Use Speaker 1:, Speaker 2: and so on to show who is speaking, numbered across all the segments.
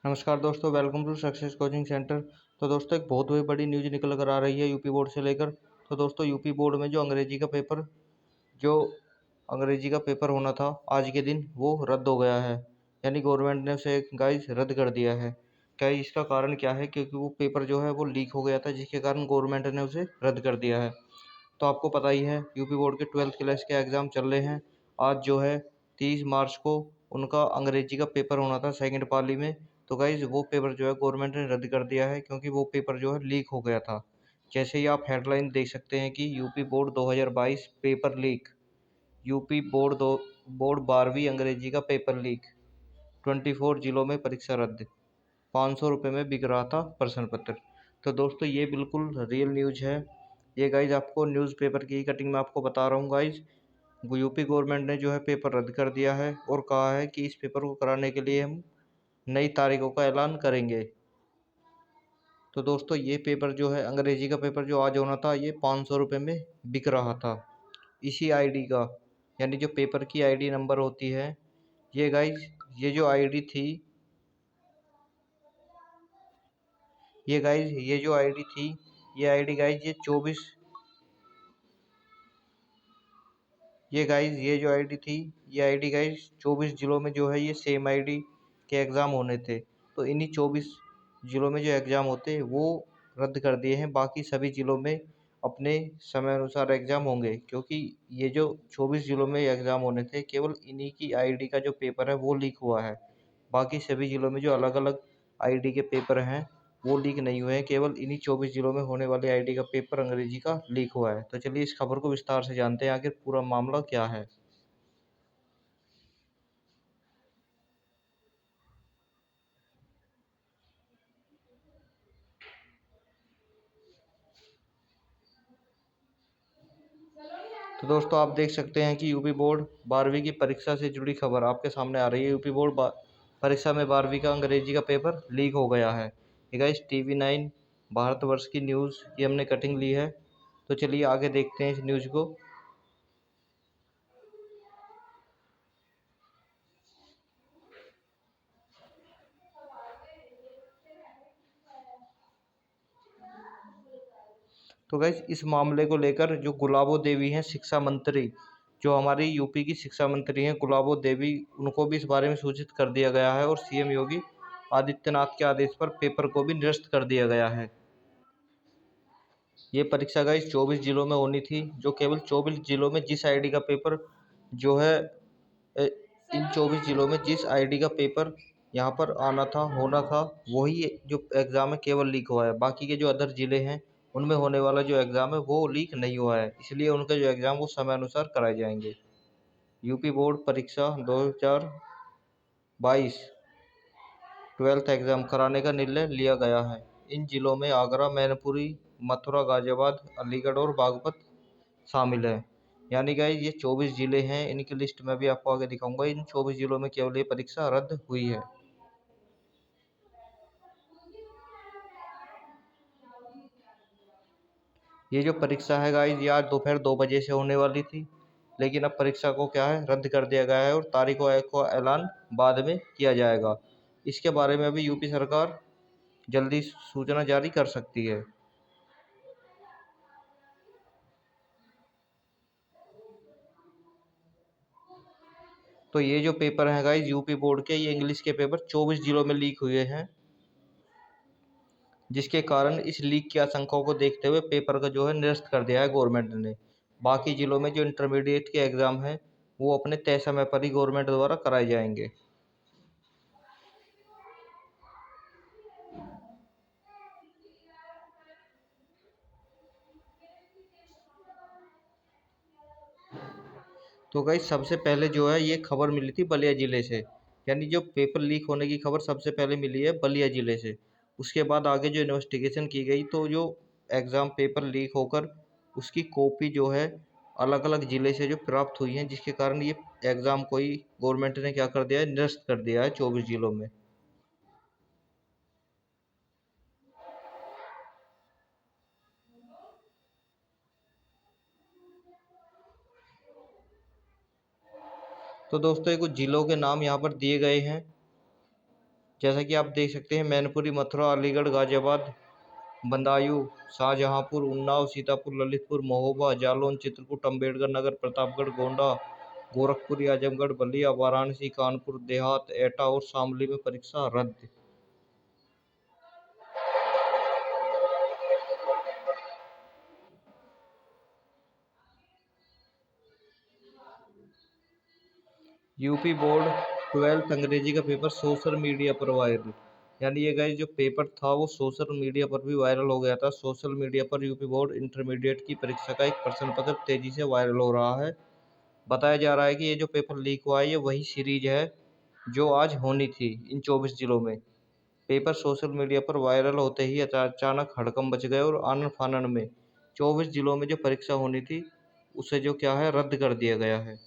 Speaker 1: नमस्कार दोस्तों, welcome to success coaching centre. तो दोस्तों, एक बहुत ही बड़ी न्यूज़ निकल कर आ रही है यूपी बोर्ड से लेकर। तो दोस्तों, यूपी बोर्ड में जो अंग्रेजी का पेपर होना था आज के दिन, वो रद्द हो गया है। यानी गवर्नमेंट ने उसे गाइस रद्द कर दिया है। क्या इसका कारण क्या है? क्योंकि वो पेपर जो है वो लीक हो गया था, जिसके कारण गवर्नमेंट ने उसे रद्द कर दिया है। तो आपको पता ही है, यूपी बोर्ड के 12th क्लास के एग्ज़ाम चल रहे हैं। आज जो है 30 मार्च को उनका अंग्रेजी का पेपर होना था सेकंड पाली में। तो गाइज वो पेपर जो है गवर्नमेंट ने रद्द कर दिया है, क्योंकि वो पेपर जो है लीक हो गया था। जैसे ही आप हेडलाइन देख सकते हैं कि UP board 2022 paper leak. UP board 12वीं अंग्रेजी का पेपर लीक। 24 जिलों में परीक्षा रद्द। 500 रुपये में बिक रहा था प्रश्न पत्र। तो दोस्तों, ये बिल्कुल रियल न्यूज़ है। ये गाइज आपको न्यूज़पेपर की कटिंग में आपको बता रहा हूँ गाइज। यूपी गवर्नमेंट ने जो है पेपर रद्द कर दिया है और कहा है कि इस पेपर को कराने के लिए हम नई तारीखों का ऐलान करेंगे। तो दोस्तों, ये पेपर जो है अंग्रेजी का पेपर जो आज होना था, ये 500 रुपये में बिक रहा था। इसी आईडी का, यानी जो पेपर की आईडी नंबर होती है, ये गाइज ये जो आईडी थी ये गाइज ये जो आईडी थी ये आईडी गाइज ये 24 ये गाइज ये जो आईडी थी ये आईडी गाइज 24 जिलों में जो है ये सेम आईडी के एग्ज़ाम होने थे। तो इन्हीं 24 जिलों में जो एग्ज़ाम होते वो रद्द कर दिए हैं। बाकी सभी जिलों में अपने समय अनुसार एग्ज़ाम होंगे, क्योंकि ये जो 24 जिलों में एग्ज़ाम होने थे, केवल इन्हीं की आईडी का जो पेपर है वो लीक हुआ है। बाकी सभी जिलों में जो अलग अलग आईडी के पेपर हैं वो लीक नहीं हुए हैं। केवल इन्हीं 24 जिलों में होने वाले आईडी का पेपर अंग्रेजी का लीक हुआ है। तो चलिए इस खबर को विस्तार से जानते हैं, आखिर पूरा मामला क्या है। तो दोस्तों, आप देख सकते हैं कि यूपी बोर्ड 12वीं की परीक्षा से जुड़ी खबर आपके सामने आ रही है। यूपी बोर्ड परीक्षा में 12वीं का अंग्रेजी का पेपर लीक हो गया है। ये गाइस TV9 भारतवर्ष की न्यूज़ की हमने कटिंग ली है। तो चलिए आगे देखते हैं इस न्यूज़ को। तो गाइस, इस मामले को लेकर जो गुलाबो देवी हैं शिक्षा मंत्री, जो हमारी यूपी की शिक्षा मंत्री हैं गुलाबो देवी, उनको भी इस बारे में सूचित कर दिया गया है और सीएम योगी आदित्यनाथ के आदेश पर पेपर को भी निरस्त कर दिया गया है। ये परीक्षा गाइस 24 जिलों में होनी थी, जो केवल 24 जिलों में जिस आईडी का पेपर जो है अ, इन 24 जिलों में जिस आईडी का पेपर यहाँ पर आना था होना था, वही जो एग्ज़ाम है केवल लीक हुआ है। बाकी के जो अदर ज़िले हैं उनमें होने वाला जो एग्ज़ाम है वो लीक नहीं हुआ है, इसलिए उनके जो एग्ज़ाम वो समय अनुसार कराए जाएंगे। यूपी बोर्ड परीक्षा 2022 ट्वेल्थ एग्ज़ाम कराने का निर्णय लिया गया है। इन जिलों में आगरा, मैनपुरी, मथुरा, गाजियाबाद, अलीगढ़ और बागपत शामिल हैं। यानी गाइस ये 24 ज़िले हैं, इनकी लिस्ट मैं भी आपको आगे दिखाऊंगा। इन 24 ज़िलों में केवल ये परीक्षा रद्द हुई है। ये जो परीक्षा है गाइस, ये आज दोपहर 2 बजे से होने वाली थी, लेकिन अब परीक्षा को क्या है रद्द कर दिया गया है और तारीखों को ऐलान बाद में किया जाएगा। इसके बारे में अभी यूपी सरकार जल्दी सूचना जारी कर सकती है। तो ये जो पेपर हैं गाइस यूपी बोर्ड के, ये इंग्लिश के पेपर 24 जिलों में लीक हुए हैं, जिसके कारण इस लीक की आशंकाओं को देखते हुए पेपर का जो है निरस्त कर दिया है गवर्नमेंट ने। बाकी जिलों में जो इंटरमीडिएट के एग्ज़ाम हैं वो अपने तय समय पर ही गवर्नमेंट द्वारा कराए जाएंगे। तो गाइस, सबसे पहले जो है ये खबर मिली थी बलिया ज़िले से। यानी जो पेपर लीक होने की खबर सबसे पहले मिली है बलिया ज़िले से। उसके बाद आगे जो इन्वेस्टिगेशन की गई, तो जो एग्ज़ाम पेपर लीक होकर उसकी कॉपी जो है अलग अलग ज़िले से जो प्राप्त हुई है, जिसके कारण ये एग्ज़ाम को ही गवर्नमेंट ने क्या कर दिया है निरस्त कर दिया है 24 जिलों में। तो दोस्तों, ये कुछ जिलों के नाम यहाँ पर दिए गए हैं। जैसा कि आप देख सकते हैं, मैनपुरी, मथुरा, अलीगढ़, गाजियाबाद, बदायूं, शाहजहांपुर, उन्नाव, सीतापुर, ललितपुर, महोबा, जालौन, चित्रकूट, अम्बेडकर नगर, प्रतापगढ़, गोंडा, गोरखपुर, आजमगढ़, बलिया, वाराणसी, कानपुर देहात, एटा और शामली में परीक्षा रद्द। यूपी बोर्ड 12th अंग्रेजी का पेपर सोशल मीडिया पर वायरल। यानी ये गाइस जो पेपर था वो सोशल मीडिया पर भी वायरल हो गया था। सोशल मीडिया पर यूपी बोर्ड इंटरमीडिएट की परीक्षा का एक प्रश्न पत्र तेजी से वायरल हो रहा है। बताया जा रहा है कि ये जो पेपर लीक हुआ है ये वही सीरीज है जो आज होनी थी इन 24 जिलों में। पेपर सोशल मीडिया पर वायरल होते ही अचानक हड़कंप मच गए और आनन फानन में 24 जिलों में जो परीक्षा होनी थी उसे जो क्या है रद्द कर दिया गया है।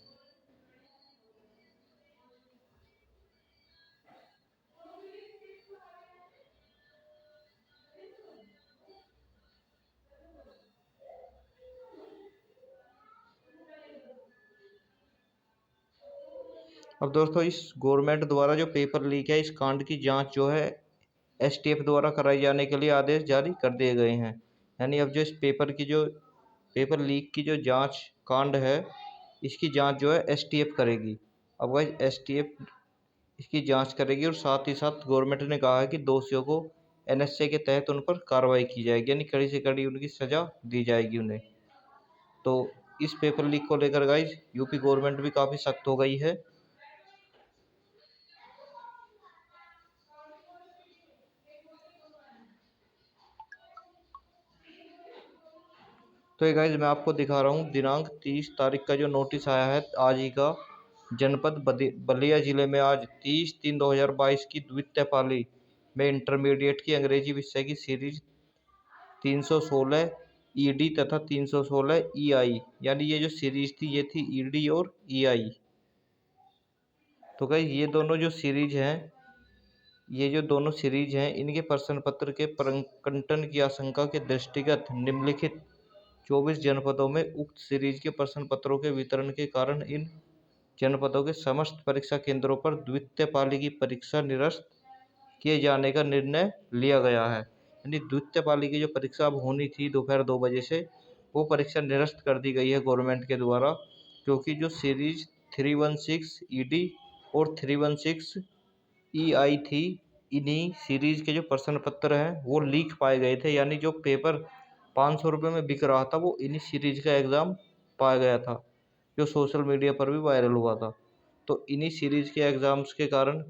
Speaker 1: अब दोस्तों इस गवर्नमेंट द्वारा जो पेपर लीक है इस कांड की जांच जो है एसटीएफ द्वारा कराई जाने के लिए आदेश जारी कर दिए गए हैं। यानी अब जो इस पेपर लीक की जो जांच कांड है इसकी जांच जो है एसटीएफ करेगी। अब भाई एसटीएफ इसकी जांच करेगी और साथ ही साथ गवर्नमेंट ने कहा है कि दोषियों को एनएसए के तहत उन पर कार्रवाई की जाएगी, यानी कड़ी से कड़ी उनकी सजा दी जाएगी उन्हें। तो इस पेपर लीक को लेकर गाइज यूपी गवर्नमेंट भी काफ़ी सख्त हो गई है। तो ये गाइज मैं आपको दिखा रहा हूँ दिनांक 30 तारीख का जो नोटिस आया है आज ही का। जनपद बलिया जिले में आज 30/3/2022 की द्वितीय पाली में इंटरमीडिएट की अंग्रेजी विषय की सीरीज 316 ईडी तथा 316 ईआई, यानी ये जो सीरीज थी ये थी ईडी और ईआई। तो गाइज ये जो दोनों सीरीज हैं इनके प्रश्न पत्र के प्रकटन की आशंका के दृष्टिगत निम्नलिखित 24 जनपदों में उक्त सीरीज के प्रश्न पत्रों के वितरण के कारण इन जनपदों के समस्त परीक्षा केंद्रों पर द्वितीय पाली की परीक्षा निरस्त किए जाने का निर्णय लिया गया है। यानी द्वितीय पाली की जो परीक्षा अब होनी थी दोपहर 2 बजे से वो परीक्षा निरस्त कर दी गई है गवर्नमेंट के द्वारा, क्योंकि जो सीरीज 316 ईडी और 316 ईआई थी इन्हीं सीरीज के जो प्रश्न पत्र हैं वो लीक पाए गए थे। यानी जो पेपर 500 रुपये में बिक रहा था वो इन्हीं सीरीज का एग्ज़ाम पाया गया था जो सोशल मीडिया पर भी वायरल हुआ था। तो इन्हीं सीरीज के एग्ज़ाम्स के कारण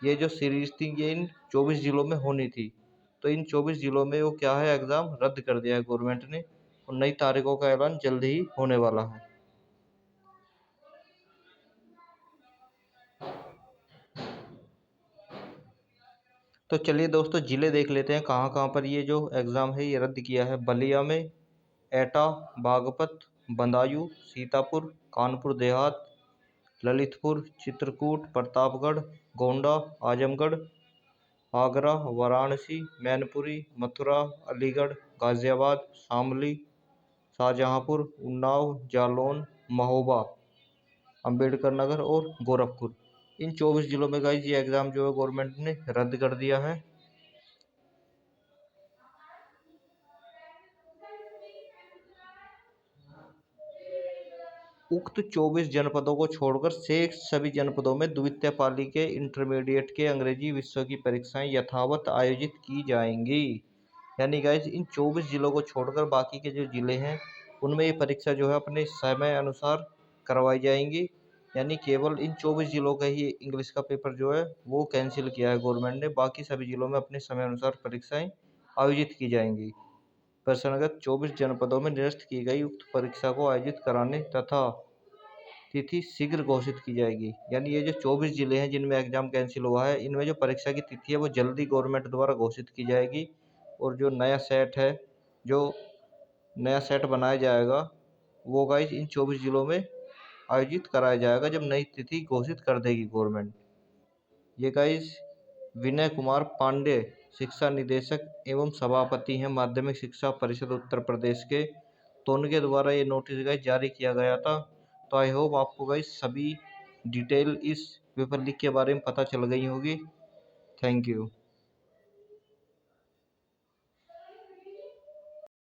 Speaker 1: ये जो सीरीज थी ये इन 24 जिलों में होनी थी। तो इन 24 जिलों में वो क्या है एग्ज़ाम रद्द कर दिया है गवर्नमेंट ने और नई तारीखों का ऐलान जल्द ही होने वाला है। तो चलिए दोस्तों ज़िले देख लेते हैं कहाँ कहाँ पर ये जो एग्ज़ाम है ये रद्द किया है। बलिया में, एटा, बागपत, बदायूं, सीतापुर, कानपुर देहात, ललितपुर, चित्रकूट, प्रतापगढ़, गोंडा, आजमगढ़, आगरा, वाराणसी, मैनपुरी, मथुरा, अलीगढ़, गाजियाबाद, शामली, शाहजहांपुर, उन्नाव, जालौन, महोबा, अम्बेडकर नगर और गोरखपुर। इन 24 जिलों में गाइज ये एग्ज़ाम जो है गवर्नमेंट ने रद्द कर दिया है। उक्त 24 जनपदों को छोड़कर शेष सभी जनपदों में द्वितीय पाली के इंटरमीडिएट के अंग्रेजी विषयों की परीक्षाएं यथावत आयोजित की जाएंगी। यानी गाइज इन 24 जिलों को छोड़कर बाकी के जो जिले हैं उनमें ये परीक्षा जो है अपने समय अनुसार करवाई जाएंगी। यानी केवल इन 24 जिलों का ही इंग्लिश का पेपर जो है वो कैंसिल किया है गवर्नमेंट ने, बाकी सभी जिलों में अपने समय अनुसार परीक्षाएं आयोजित की जाएंगी। प्रश्नगत 24 जनपदों में निरस्त की गई उक्त परीक्षा को आयोजित कराने तथा तिथि शीघ्र घोषित की जाएगी। यानी ये जो 24 जिले हैं जिनमें एग्जाम कैंसिल हुआ है इनमें जो परीक्षा की तिथि है वो जल्दी गवर्नमेंट द्वारा घोषित की जाएगी और जो जो नया सेट बनाया जाएगा वो गाइज इन 24 जिलों में आयोजित कराया जाएगा जब नई तिथि घोषित कर देगी गवर्नमेंट। ये गाइज विनय कुमार पांडे शिक्षा निदेशक एवं सभापति हैं माध्यमिक शिक्षा परिषद उत्तर प्रदेश के, तो उनके द्वारा ये नोटिस गाइज जारी किया गया था। तो आई होप आपको गाइज सभी डिटेल इस पेपर लीक के बारे में पता चल गई होगी। Thank you.